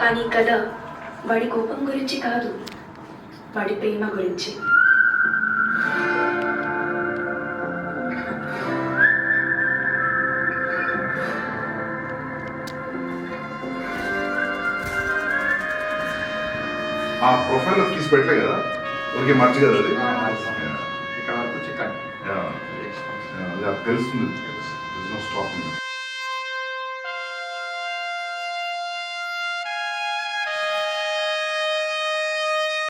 కానీ కథ వాడి కోపం గురించి కాదు, వాడి ప్రేమ గురించి. ఆ ప్రొఫైల్ తీసి పెట్టలే కదా, ఊరికే మర్చి కదా అది ఇక్కడ వరకు చికెన్ తెలుస్తుంది. స్టాప్